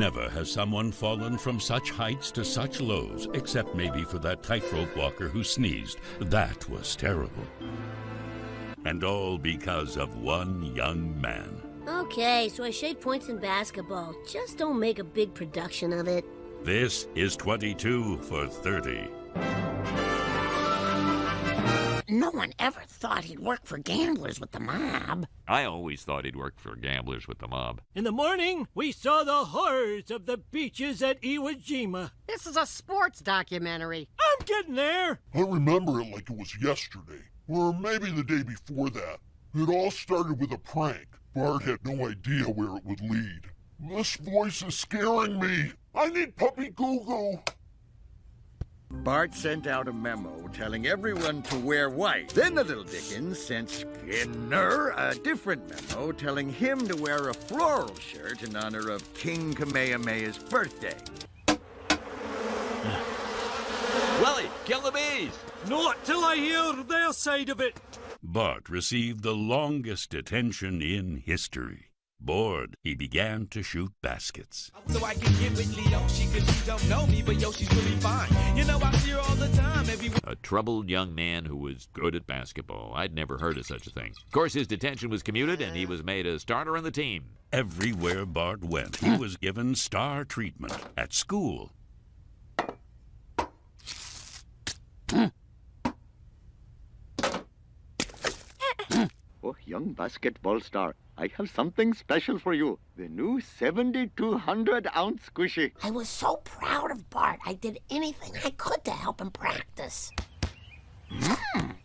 Never has someone fallen from such heights to such lows, except maybe for that tightrope walker who sneezed. That was terrible. And all because of one young man. Okay, so I shave points in basketball. Just don't make a big production of it. This is 22 for 30. No one ever thought he'd work for gamblers with the mob. I always thought he'd work for gamblers with the mob. In the morning, we saw the horrors of the beaches at Iwo Jima. This is a sports documentary. I'm getting there. I remember it like it was yesterday, or maybe the day before that. It all started with a prank. Bart had no idea where it would lead. This voice is scaring me. I need puppy goo-goo. Bart sent out a memo telling everyone to wear white. Then the little Dickens sent Skinner a different memo telling him to wear a floral shirt in honor of King Kamehameha's birthday. Willie, kill the bees! Not till I hear their side of it. Bart received the longest detention in history. Bored, he began to shoot baskets. So I can get with Leo, she don't know me, but yo, she's really fine. You know, I see her all the time. A troubled young man who was good at basketball. I'd never heard of such a thing. Of course, his detention was commuted, and he was made a starter on the team. Everywhere Bart went, he was given star treatment. At school. Oh, young basketball star, I have something special for you. The new 7,200-ounce squishy. I was so proud of Bart, I did anything I could to help him practice.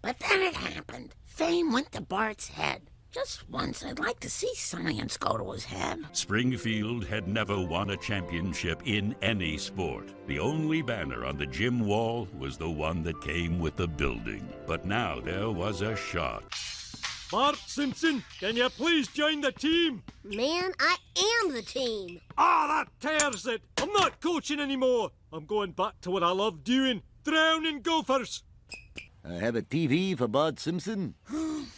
But then it happened. Fame went to Bart's head. Just once, I'd like to see science go to his head. Springfield had never won a championship in any sport. The only banner on the gym wall was the one that came with the building. But now there was a shot. Bart Simpson, can you please join the team? Man, I am the team. Ah, that tears it. I'm not coaching anymore. I'm going back to what I love doing, drowning gophers. I have a TV for Bart Simpson.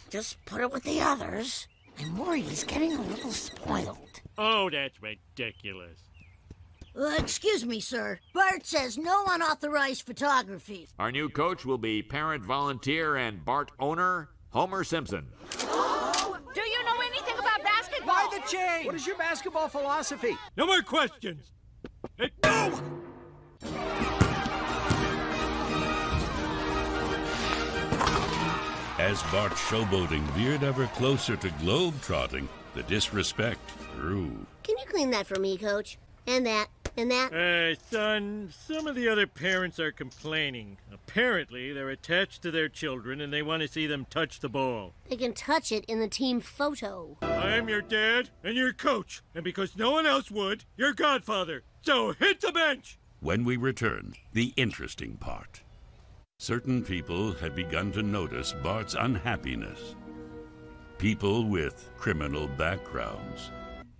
Just put it with the others. I'm worried he's getting a little spoiled. Oh, that's ridiculous. Excuse me, sir. Bart says no unauthorized photography. Our new coach will be parent, volunteer, and Bart owner, Homer Simpson. Do you know anything about basketball? Why the change? What is your basketball philosophy? No more questions. Hey, go! As Bart's showboating veered ever closer to globe-trotting, the disrespect grew. Can you clean that for me, Coach? And that, and that. Son, some of the other parents are complaining. Apparently, they're attached to their children and they want to see them touch the ball. They can touch it in the team photo. I'm your dad and your coach, and because no one else would, your godfather. So hit the bench! When we return, the interesting part. Certain people had begun to notice Bart's unhappiness. People with criminal backgrounds.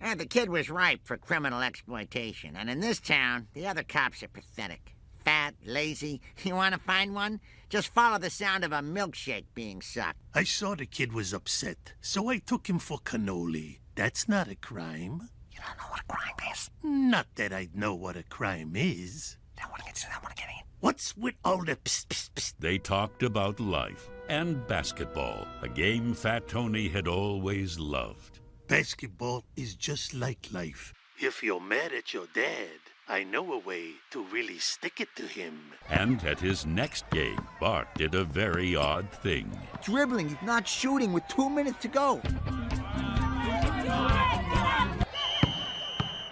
And the kid was ripe for criminal exploitation. And in this town, the other cops are pathetic. Fat, lazy. You want to find one? Just follow the sound of a milkshake being sucked. I saw the kid was upset, so I took him for cannoli. That's not a crime. You don't know what a crime is? Not that I know what a crime is. I want to get in. What's with all the psst, psst, psst? They talked about life and basketball, a game Fat Tony had always loved. Basketball is just like life. If you're mad at your dad, I know a way to really stick it to him. And at his next game, Bart did a very odd thing. Dribbling, not shooting with 2 minutes to go.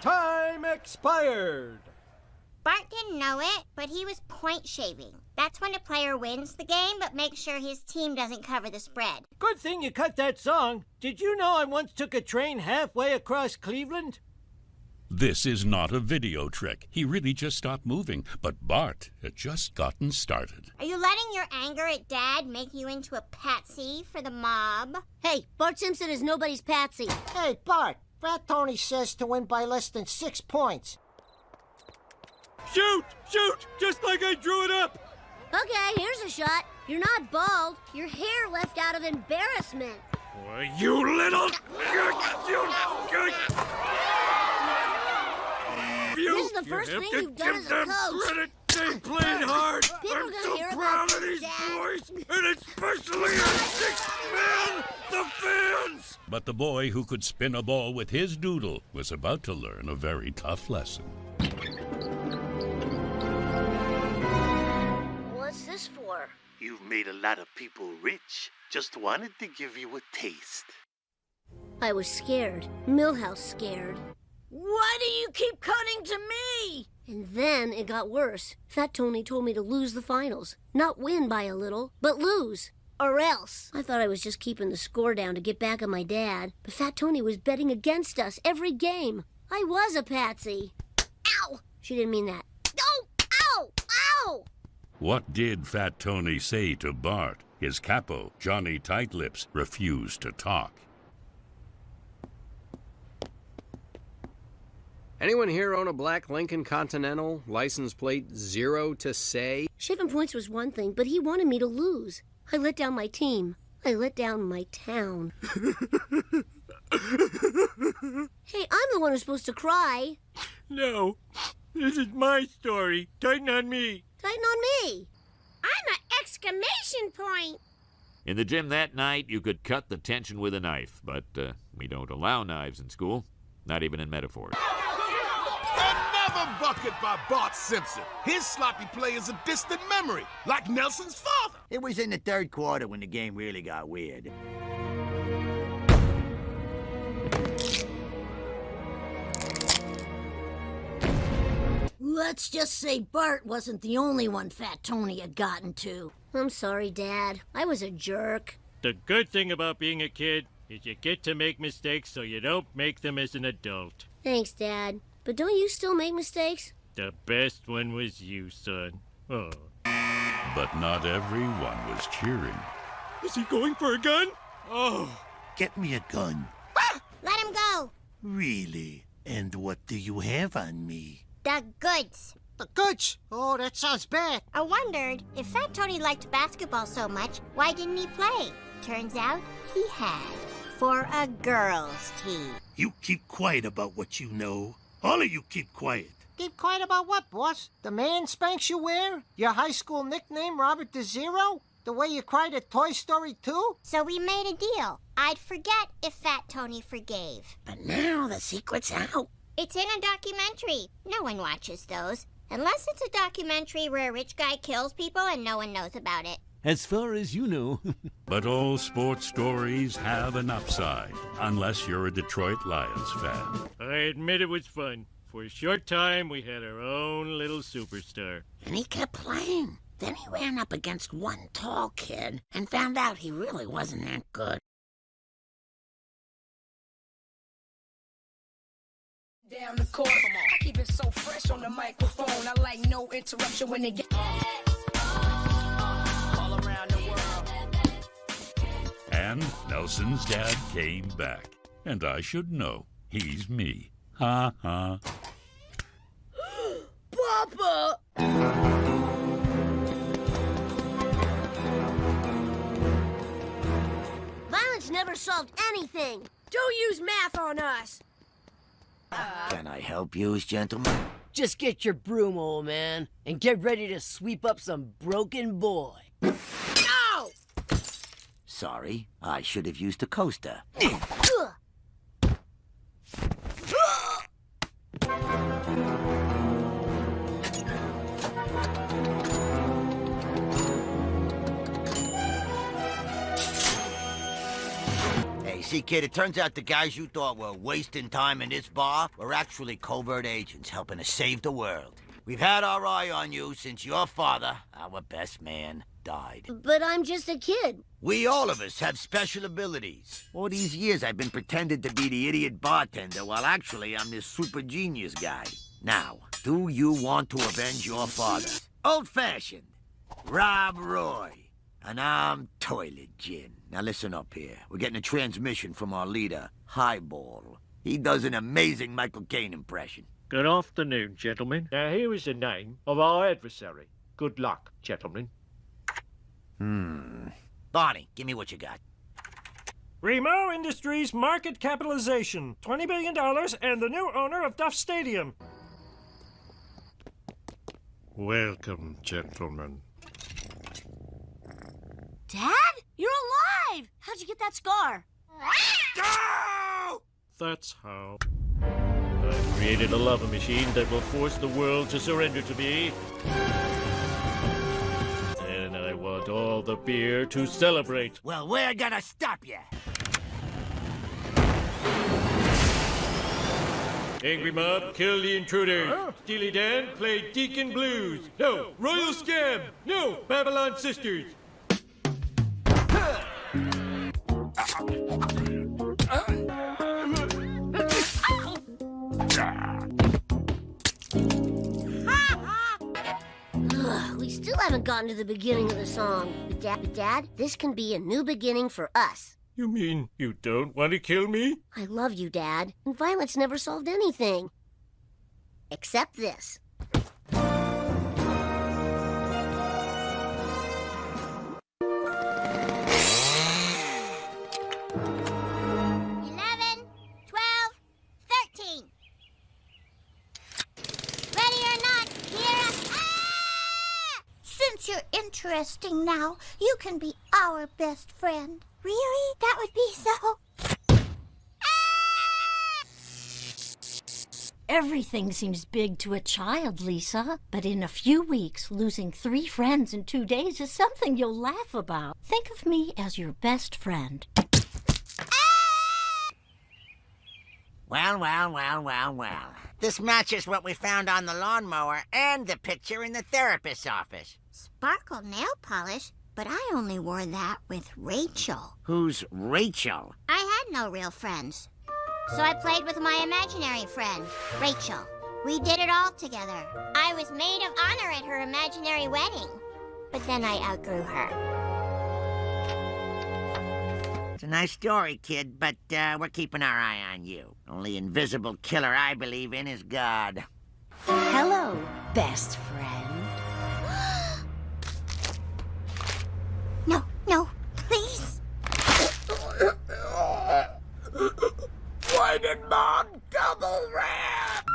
Time expired. Bart didn't know it, but he was point shaving. That's when a player wins the game, but makes sure his team doesn't cover the spread. Good thing you cut that song. Did you know I once took a train halfway across Cleveland? This is not a video trick. He really just stopped moving, but Bart had just gotten started. Are you letting your anger at Dad make you into a patsy for the mob? Hey, Bart Simpson is nobody's patsy. Hey, Bart, Fat Tony says to win by less than 6 points. Shoot! Shoot! Just like I drew it up! Okay, here's a shot. You're not bald. Your hair left out of embarrassment. Why, you little... the first thing you've done as a coach. Credit. They played hard. People I'm are gonna so hear proud about of these this, Dad. boys, and especially our 6th man, the fans. But the boy who could spin a ball with his doodle was about to learn a very tough lesson. What's this for? You've made a lot of people rich. Just wanted to give you a taste. I was scared. Millhouse scared. Why do you keep cutting to me? And then it got worse. Fat Tony told me to lose the finals. Not win by a little, but lose. Or else. I thought I was just keeping the score down to get back at my dad. But Fat Tony was betting against us every game. I was a patsy. Ow! She didn't mean that. Oh! Ow! Ow! What did Fat Tony say to Bart? His capo, Johnny Tightlips, refused to talk. Anyone here own a black Lincoln Continental, license plate 0 to say? Shaving points was one thing, but he wanted me to lose. I let down my team. I let down my town. Hey, I'm the one who's supposed to cry. No, this is my story. Tighten on me. Tighten on me. I'm an exclamation point. In the gym that night, you could cut the tension with a knife, but we don't allow knives in school, not even in metaphors. Another bucket by Bart Simpson. His sloppy play is a distant memory, like Nelson's father. It was in the third quarter when the game really got weird. Let's just say Bart wasn't the only one Fat Tony had gotten to. I'm sorry, Dad. I was a jerk. The good thing about being a kid is you get to make mistakes so you don't make them as an adult. Thanks, Dad. But don't you still make mistakes? The best one was you, son. Oh. But not everyone was cheering. Is he going for a gun? Oh. Get me a gun. Let him go. Really? And what do you have on me? The goods. The goods? Oh, that sounds bad. I wondered, if Fat Tony liked basketball so much, why didn't he play? Turns out he had. For a girls' team. You keep quiet about what you know. All of you keep quiet. Keep quiet about what, boss? The man Spanks you wear? Your high school nickname, Robert the Zero? The way you cried at Toy Story 2? So we made a deal. I'd forget if Fat Tony forgave. But now the secret's out. It's in a documentary. No one watches those. Unless it's a documentary where a rich guy kills people and no one knows about it. As far as you know. But all sports stories have an upside, unless you're a Detroit Lions fan. I admit it was fun. For a short time, we had our own little superstar. And he kept playing. Then he ran up against one tall kid and found out he really wasn't that good. Down the court, I keep it so fresh on the microphone. I like no interruption when they get all around the world. And Nelson's dad came back. And I should know. He's me. Ha ha. Papa! Violence never solved anything. Don't use math on us. Can I help you, gentlemen? Just get your broom, old man, and get ready to sweep up some broken boy. Ow! Sorry, I should have used a coaster. Hey, see, kid, it turns out the guys you thought were wasting time in this bar were actually covert agents helping to save the world. We've had our eye on you since your father, our best man, died. But I'm just a kid. We all of us have special abilities. All these years I've been pretending to be the idiot bartender while actually I'm this super genius guy. Now, do you want to avenge your father? Old-fashioned. Rob Roy. And I'm Toilet Gin. Now listen up here. We're getting a transmission from our leader, Highball. He does an amazing Michael Caine impression. Good afternoon, gentlemen. Now, here is the name of our adversary. Good luck, gentlemen. Barney, give me what you got. Remo Industries market capitalization, $20 billion, and the new owner of Duff Stadium. Welcome, gentlemen. Dad? You're alive! How'd you get that scar? That's how. I've created a lava machine that will force the world to surrender to me. And I want all the beer to celebrate. Well, we're gonna stop you. Angry Mob, kill the intruders. Steely Dan, play Deacon Blues. No, Royal Scam. No, Babylon Sisters. We still haven't gotten to the beginning of the song. But Dad, this can be a new beginning for us. You mean you don't want to kill me? I love you, Dad. And violence never solved anything. Except this. 13. Ready or not, Kira? Since you're interesting now, you can be our best friend. Really? That would be so... Everything seems big to a child, Lisa. But in a few weeks, losing 3 friends in 2 days is something you'll laugh about. Think of me as your best friend. Well. This matches what we found on the lawnmower and the picture in the therapist's office. Sparkle nail polish? But I only wore that with Rachel. Who's Rachel? I had no real friends. So I played with my imaginary friend, Rachel. We did it all together. I was maid of honor at her imaginary wedding. But then I outgrew her. It's a nice story, kid, but we're keeping our eye on you. Only invisible killer I believe in is God. Hello, best friend. No, please. Why did Mom double wrap?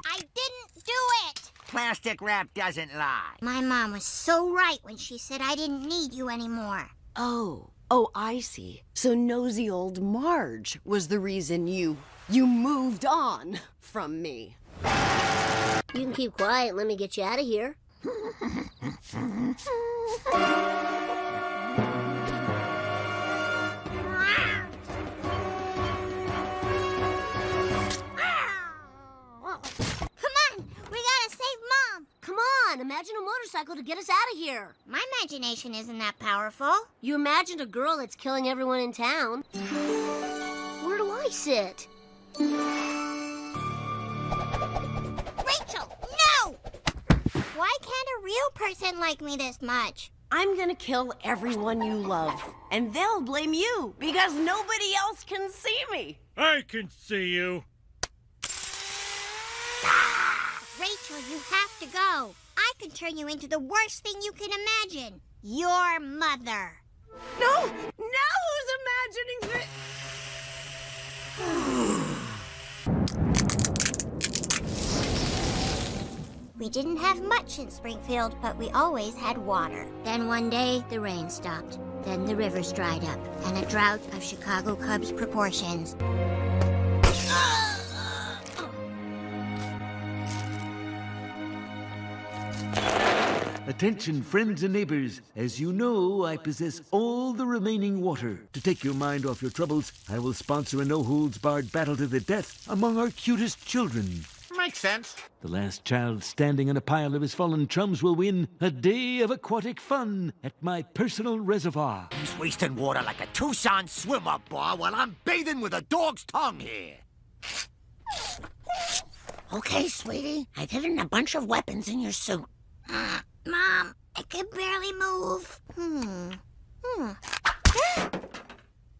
I didn't do it. Plastic wrap doesn't lie. My mom was so right when she said I didn't need you anymore. Oh, I see. So nosy old Marge was the reason you moved on from me. You can keep quiet and let me get you out of here. Imagine a motorcycle to get us out of here. My imagination isn't that powerful. You imagined a girl that's killing everyone in town. Where do I sit? Rachel, no! Why can't a real person like me this much? I'm gonna kill everyone you love, and they'll blame you because nobody else can see me. I can see you. Rachel, you have to go. I can turn you into the worst thing you can imagine. Your mother. No! Now who's imagining this? We didn't have much in Springfield, but we always had water. Then one day, the rain stopped. Then the rivers dried up, and a drought of Chicago Cubs proportions. Attention, friends and neighbors. As you know, I possess all the remaining water. To take your mind off your troubles, I will sponsor a no-holds-barred battle to the death among our cutest children. Makes sense. The last child standing on a pile of his fallen chums will win a day of aquatic fun at my personal reservoir. He's wasting water like a Tucson swim-up bar while I'm bathing with a dog's tongue here. Okay, sweetie. I've hidden a bunch of weapons in your suit. Mom, I can barely move.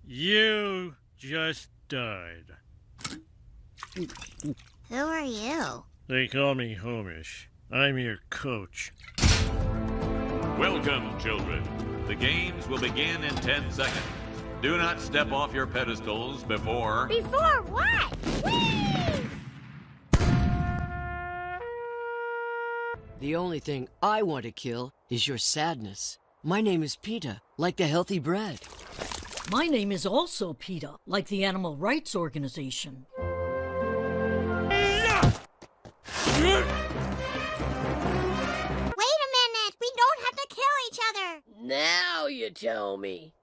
You just died. Who are you? They call me Homish. I'm your coach. Welcome, children. The games will begin in 10 seconds. Do not step off your pedestals before... Before what? Whee! The only thing I want to kill is your sadness. My name is PETA, like the healthy bread. My name is also PETA, like the Animal Rights Organization. Wait a minute! We don't have to kill each other! Now you tell me.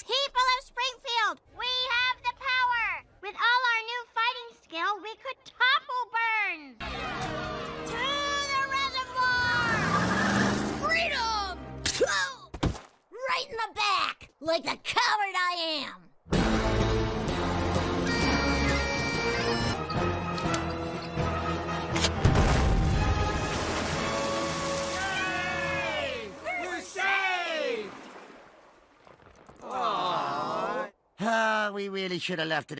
People of Springfield, we have the power! With all our new fighting skill, we could topple Burns! To the reservoir! Freedom! Right in the back, like the coward I am. We're saved! We really should have left it